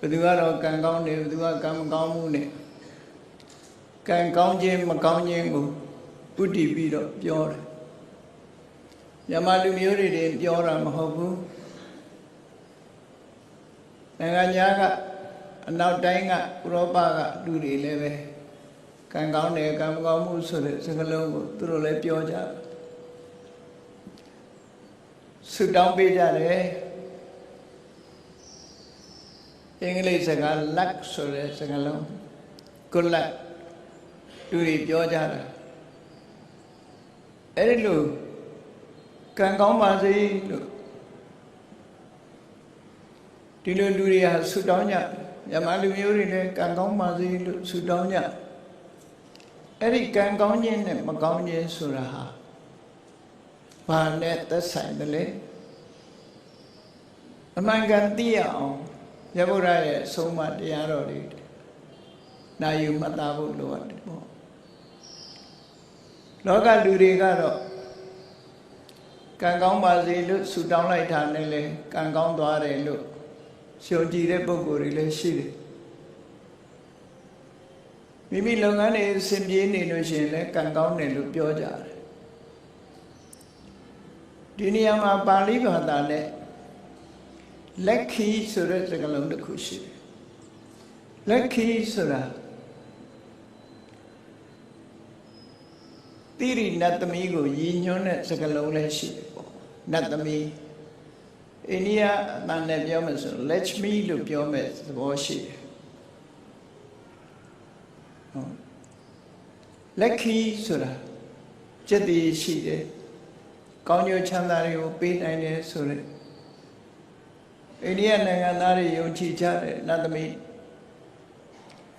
ယ်သူကတော့ကံကောင်းတယ်ဘယ်သူကကံမကောင်းမှုနဲ့ကံကောင်းခြင်းမကောင်းခြင်းကိုဥတည်ပြီးတော့ပြောတယ်မြန်မာလူမျိုးတွေပြောတာမဟုတ်ဘူးနိုင်ငံညာကအနောက်တိုင်းကဥရောပကလူတွေလည်းပဲကံကောင်းတယ်ကံမကောင်းမှုဆိုတဲ့စကားလုံးကိုသူတို့လည်းပြောကြတယ်ဆုတောင်းပေးကြတယ်အင်္ဂလိပ်စကား luck ဆိုတဲ့စကားလုံး good luck လူတွေပြောကြတာအဲ့ဒီလိုကံကောင်းပါစေလို့ဒီလိုလူတွေဟာဆုတောင်းကြမြန်မာလူမျိုးတွေလည်းကံကောင်းပါစေလို့ဆုတောင်းကြအဲ့ဒီကံကောင်းခြင်းနဲ့မကောင်းခြင်းဆိုတာဟာဘာနဲ့သက်ဆိုင်တယ်လဲအမှန်ကန်သိရအောင်မြတ်ဗုဒ္ဓရဲ့အဆုံးအမတရားတော်တွေနာယူမှတ်သားဖို့လိုအပ်တယ်ပေါ့လောကလူတွေကတော့ကံကောင်းပါစေလို့ဆုတောင်းလိုက်တာနဲ့လေကံကောင်းသွားတယ်လို့ယုံကြည်တဲ့ပုဂ္ဂိုလ်တွေလည်းရှိတယ်မိမိလုပ်ငန်းတွေအဆင်ပြေနေလို့ရှိရင်လည်းကံကောင်းတယ်လို့ပြောကြတယ်ဒီနေရာမှာပါဠိဘာသာနဲ့လက်ခီဆိုတဲ့စကားလုံးတစ်ခုရှိတယ်လက်ခီဆိုတာတိရိနတ်သမီးကိုရည်ညွှန်းတဲ့စကားလုံးလည်းရှိတယ်ပေါ့နတ်သမီးအိန္ဒိယအတန်နဲ့ပြောမယ်ဆို Lakshmi လို့ပြောမယ်သဘောရှိတယ်လက်ခီဆိုတာကျက်တည်ရှိတယ်ကောင်းကျိုးချမ်းသာတွေကိုပေးနိုင်တယ်ဆိုတဲ့အိန္ဒိယနိုင်ငံသားတွေယုံကြည်ကြတဲ့နတ်သမီး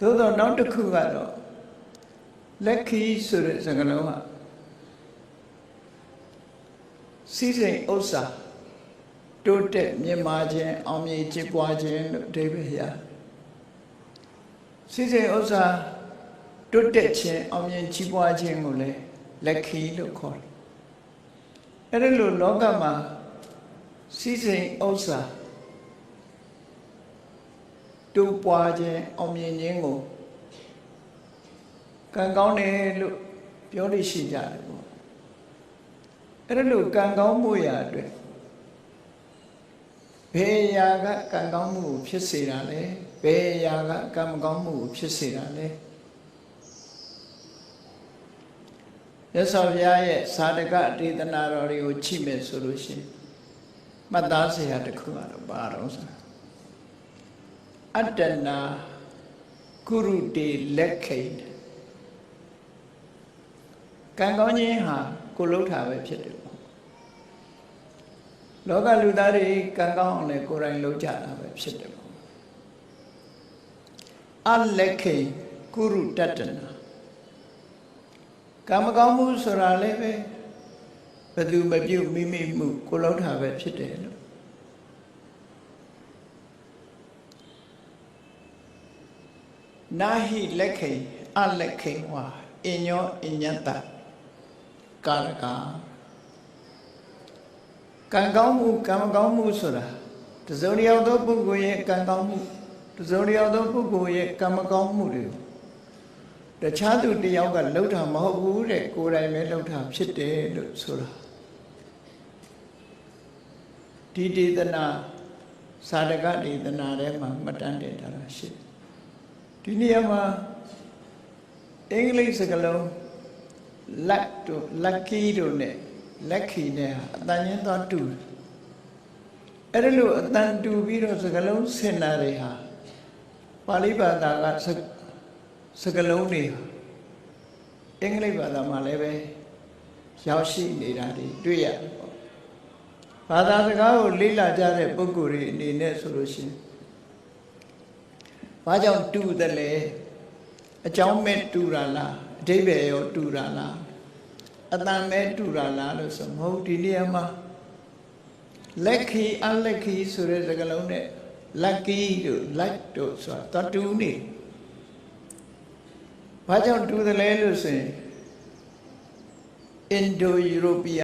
သို့တော့နောက်တစ်ခုကတော့လက်ခီဆိုတဲ့စကားလုံးဟာစီးစိမ်ဥစ္စာတိုးတက်မြင့်မာခြင်းအောင်မြင်ကြီးပွားခြင်းလို့အဓိပ္ပာယ်ရစီးစိမ်ဥစ္စာတိုးတက်ခြင်းအောင်မြင်ကြီးပွားခြင်းကိုလည်းလက်ခီလို့ခေါ်တယ်အဲ့ဒါလို့လောကမှာစီးစိမ်ဥစ္စာတိုးပွားခြင်းအောင်မြင်ခြင်းကိုကံကောင်းတယ်လို့ပြောလို့ရှိကြတယ်ပေါ့အဲ့ဒါလို့ကံကောင်းမှုရာအတွက်ဘယ်ရာကကံကောင်းမှုကိုဖြစ်စေတာလဲဘယ်ရာကကံမကောင်းမှုကိုဖြစ်စေတာလဲရသော်ဘုရားရဲ့သာဓကဒေသနာတော်တွေကိုကြည့်မယ်ဆိုလို့ရှိရင်မှတ်သားစရာတစ်ခုကတော့ဘာတော့ဆိုအတ္တနာကုရုတေလက်ခိန်ကံကောင်းခြင်းဟာကိုလှုပ်တာပဲဖြစ်တယ်ပေါ့လောကလူသားတွေကံကောင်းအောင်လည်းကိုယ်တိုင်လှုပ်ကြတာပဲဖြစ်တယ်ပေါ့အလက်ခိန်ကုရုတတ္တနာကံမကောင်းမှုဆိုတာလည်းပဲဘယ်သူမပြုတ်မိမိမှုကိုလှုပ်တာပဲဖြစ်တယ်လို့နာဟိလက်ခိန်အလက်ခိန်ဝါအညောအညတ္တကာရကကံကောင်းမှုကံမကောင်းမှုဆိုတာတစုံတစ်ယောက်သောပုဂ္ဂိုလ်ရဲ့ကံကောင်းမှုတစုံတစ်ယောက်သောပုဂ္ဂိုလ်ရဲ့ကံမကောင်းမှုတွေတခြားသူတစ်ယောက်ကလှုပ်တာမဟုတ်ဘူးတဲ့ကိုယ်တိုင်ပဲလှုပ်တာဖြစ်တယ်လို့ဆိုတာဒီဒေသနာသာဓကဒေသနာထဲမှာမှတ်တမ်းတင်ထားတာရှိတယ်ဒီနေရာမှာအင်္ဂလိပ်စကားလုံး luck တို့ lucky တို့နဲ့ lucky နဲ့အတန်ရင်းသွားတူအဲ့ဒါလို့အတန်တူပြီးတော့စကားလုံးဆင်တာတွေဟာပါဠိဘာသာကစကားလုံးတွေအင်္ဂလိပ်ဘာသာမှာလည်းပဲရောက်ရှိနေတာတွေတွေ့ရတယ်ပေါ့ဘာသာစကားကိုလေ့လာကြတဲ့ပုဂ္ဂိုလ်တွေအနေနဲ့ဆိုလို့ရှိရင်ဘာကြောင့်တူတယ်လဲအကြောင်းမဲ့တူတာလားအဓိပ္ပာယ်ရောတူတာလားအတန်မဲ့တူတာလားလို့ဆိုမဟုတ်ဒီနေရာမှာလက်ခီအလက်ခီဆိုတဲ့စကားလုံးနဲ့ lucky တို့ like တို့ဆိုတာတူနေဘာကြောင့်တူတယ်လဲလို့ဆိုရင် Indo-European